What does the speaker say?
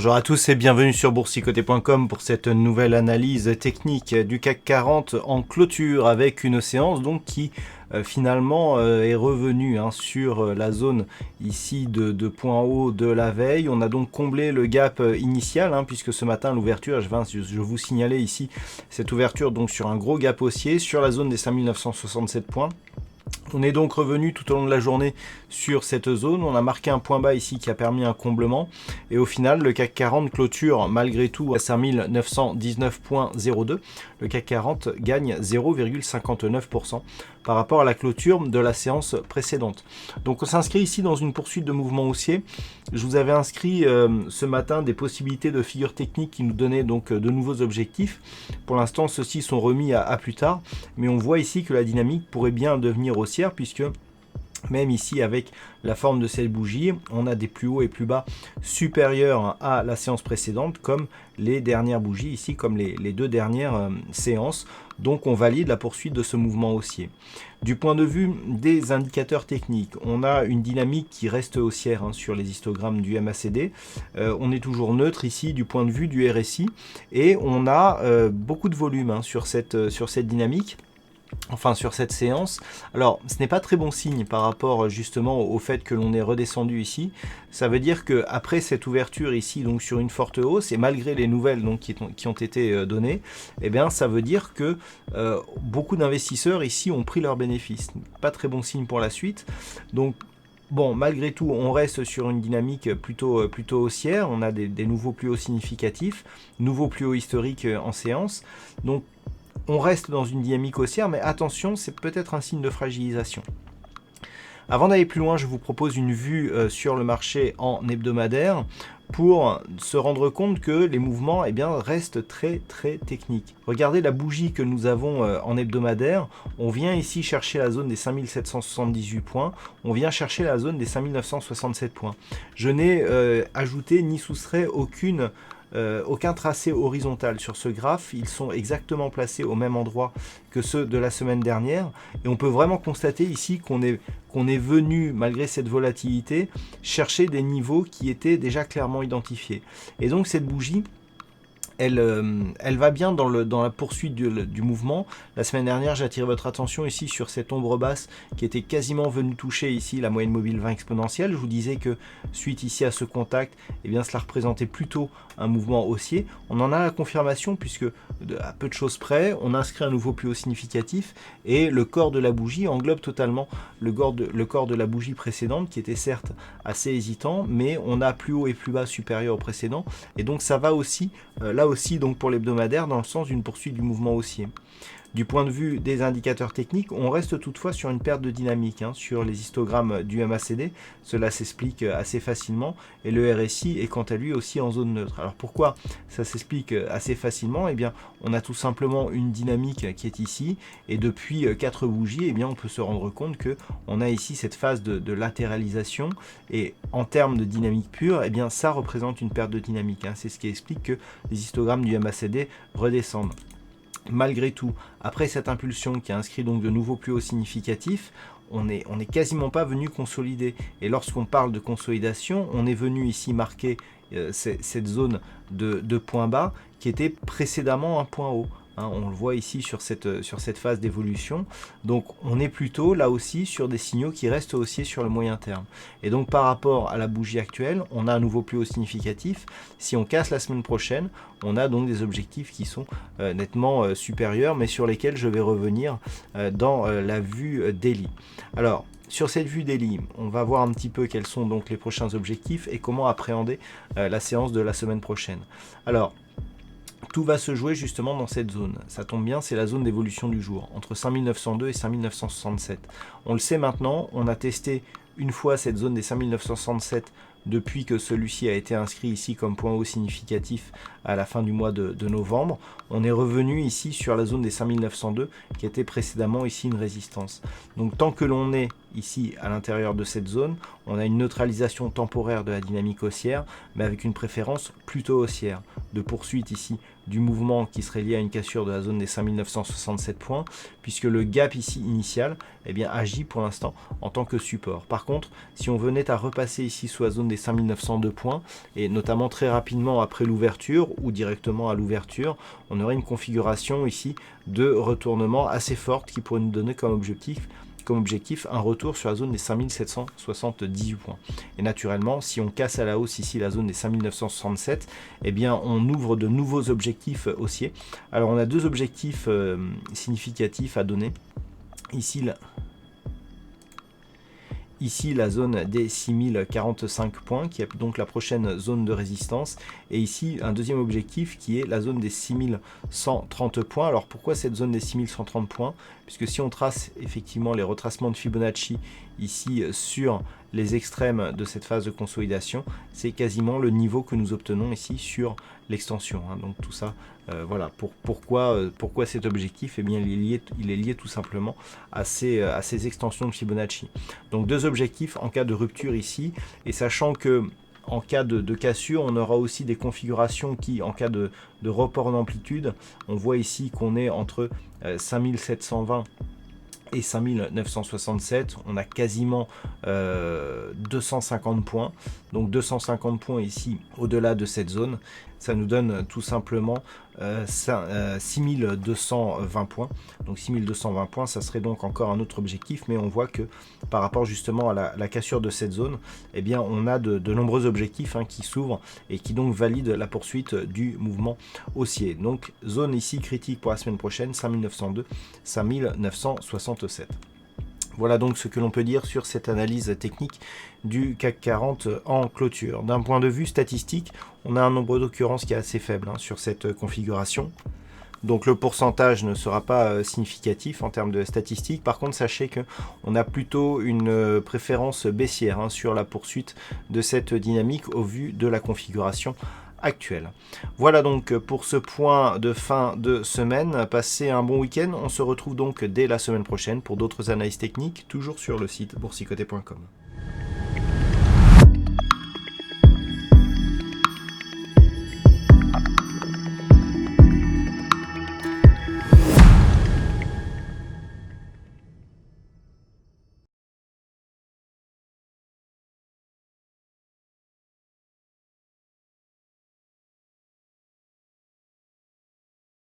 Bonjour à tous et bienvenue sur boursicoté.com pour cette nouvelle analyse technique du CAC 40 en clôture avec une séance donc qui finalement est revenue sur la zone ici de point haut de la veille. On a donc comblé le gap initial puisque ce matin l'ouverture, je vous signalais ici cette ouverture donc sur un gros gap haussier sur la zone des 5967 points. On est donc revenu tout au long de la journée sur cette zone, on a marqué un point bas ici qui a permis un comblement et au final le CAC 40 clôture malgré tout à 5919.02, le CAC 40 gagne 0,59% par rapport à la clôture de la séance précédente. Donc on s'inscrit ici dans une poursuite de mouvement haussier. Je vous avais inscrit ce matin des possibilités de figures techniques qui nous donnaient donc de nouveaux objectifs. Pour l'instant ceux-ci sont remis à plus tard, mais on voit ici que la dynamique pourrait bien devenir haussière puisque même ici avec la forme de cette bougie, on a des plus hauts et plus bas supérieurs à la séance précédente comme les dernières bougies ici, comme les deux dernières séances. Donc on valide la poursuite de ce mouvement haussier. Du point de vue des indicateurs techniques, on a une dynamique qui reste haussière sur les histogrammes du MACD. On est toujours neutre ici du point de vue du RSI et on a beaucoup de volume sur cette dynamique. Enfin sur cette séance. Alors ce n'est pas très bon signe par rapport justement au fait que l'on est redescendu ici. Ça veut dire que après cette ouverture ici donc sur une forte hausse et malgré les nouvelles donc qui ont été données, eh bien ça veut dire que beaucoup d'investisseurs ici ont pris leurs bénéfices. Pas très bon signe pour la suite. Donc bon, malgré tout, on reste sur une dynamique plutôt haussière. On a des nouveaux plus hauts significatifs, nouveaux plus hauts historiques en séance. Donc on reste dans une dynamique haussière, mais attention, c'est peut-être un signe de fragilisation. Avant d'aller plus loin, je vous propose une vue sur le marché en hebdomadaire pour se rendre compte que les mouvements restent très techniques. Regardez la bougie que nous avons en hebdomadaire. On vient ici chercher la zone des 5778 points. On vient chercher la zone des 5967 points. Je n'ai ajouté ni soustrait aucun tracé horizontal sur ce graphe. Ils sont exactement placés au même endroit que ceux de la semaine dernière et on peut vraiment constater ici qu'on est venu, malgré cette volatilité, chercher des niveaux qui étaient déjà clairement identifiés. Et donc cette bougie, elle va bien dans la poursuite du mouvement. La semaine dernière, j'ai attiré votre attention ici sur cette ombre basse qui était quasiment venue toucher ici la moyenne mobile 20 exponentielle. Je vous disais que suite ici à ce contact, cela représentait plutôt un mouvement haussier. On en a la confirmation puisque à peu de choses près, on inscrit un nouveau plus haut significatif et le corps de la bougie englobe totalement le corps de la bougie précédente qui était certes assez hésitant, mais on a plus haut et plus bas supérieur au précédent et donc ça va aussi là aussi donc pour l'hebdomadaire dans le sens d'une poursuite du mouvement haussier. Du point de vue des indicateurs techniques, on reste toutefois sur une perte de dynamique sur les histogrammes du MACD. Cela s'explique assez facilement et le RSI est quant à lui aussi en zone neutre. Alors pourquoi ça s'explique assez facilement? On a tout simplement une dynamique qui est ici et depuis 4 bougies, on peut se rendre compte que on a ici cette phase de latéralisation et en termes de dynamique pure, ça représente une perte de dynamique. C'est ce qui explique que les histogrammes du MACD redescendent. Malgré tout, après cette impulsion qui a inscrit donc de nouveaux plus hauts significatifs, on n'est quasiment pas venu consolider. Et lorsqu'on parle de consolidation, on est venu ici marquer cette zone de point bas qui était précédemment un point haut. On le voit ici sur cette phase d'évolution. Donc on est plutôt là aussi sur des signaux qui restent haussiers sur le moyen terme. Et donc par rapport à la bougie actuelle, on a un nouveau plus haut significatif. Si on casse la semaine prochaine, on a donc des objectifs qui sont nettement supérieurs, mais sur lesquels je vais revenir dans la vue daily. Alors, sur cette vue daily, on va voir un petit peu quels sont donc les prochains objectifs et comment appréhender la séance de la semaine prochaine. Alors, tout va se jouer justement dans cette zone. Ça tombe bien, c'est la zone d'évolution du jour, entre 5902 et 5967. On le sait maintenant, on a testé une fois cette zone des 5967 depuis que celui-ci a été inscrit ici comme point haut significatif à la fin du mois de novembre. On est revenu ici sur la zone des 5902 qui était précédemment ici une résistance. Donc tant que l'on est ici à l'intérieur de cette zone, on a une neutralisation temporaire de la dynamique haussière, mais avec une préférence plutôt haussière, de poursuite ici du mouvement qui serait lié à une cassure de la zone des 5967 points, puisque le gap ici initial eh bien, agit pour l'instant en tant que support. Par contre, si on venait à repasser ici sous la zone des 5902 points, et notamment très rapidement après l'ouverture ou directement à l'ouverture, on aurait une configuration ici de retournement assez forte qui pourrait nous donner comme objectif un retour sur la zone des 5778 points. Et naturellement, si on casse à la hausse ici la zone des 5967, eh bien on ouvre de nouveaux objectifs haussiers. Alors on a deux objectifs significatifs à donner. Ici, la zone des 6045 points, qui est donc la prochaine zone de résistance. Et ici, un deuxième objectif qui est la zone des 6130 points. Alors, pourquoi cette zone des 6130 points? Puisque si on trace effectivement les retracements de Fibonacci ici sur les extrêmes de cette phase de consolidation, c'est quasiment le niveau que nous obtenons ici sur l'extension. Donc tout ça, voilà. Pourquoi cet objectif? Eh bien, il est lié tout simplement à ces extensions de Fibonacci. Donc deux objectifs en cas de rupture ici, et sachant que en cas de cassure, on aura aussi des configurations qui, en cas de report d'amplitude, on voit ici qu'on est entre 5720 et 5967, on a quasiment 250 points, donc 250 points ici au-delà de cette zone, ça nous donne tout simplement 6220 points. Donc 6220 points, ça serait donc encore un autre objectif, mais on voit que par rapport justement à la cassure de cette zone, eh bien on a de nombreux objectifs qui s'ouvrent et qui donc valident la poursuite du mouvement haussier. Donc zone ici critique pour la semaine prochaine, 5902, 5967. Voilà donc ce que l'on peut dire sur cette analyse technique du CAC 40 en clôture. D'un point de vue statistique, on a un nombre d'occurrences qui est assez faible sur cette configuration. Donc le pourcentage ne sera pas significatif en termes de statistiques. Par contre, sachez qu'on a plutôt une préférence baissière sur la poursuite de cette dynamique au vu de la configuration actuelle. Voilà donc pour ce point de fin de semaine. Passez un bon week-end. On se retrouve donc dès la semaine prochaine pour d'autres analyses techniques, toujours sur le site boursicoté.com.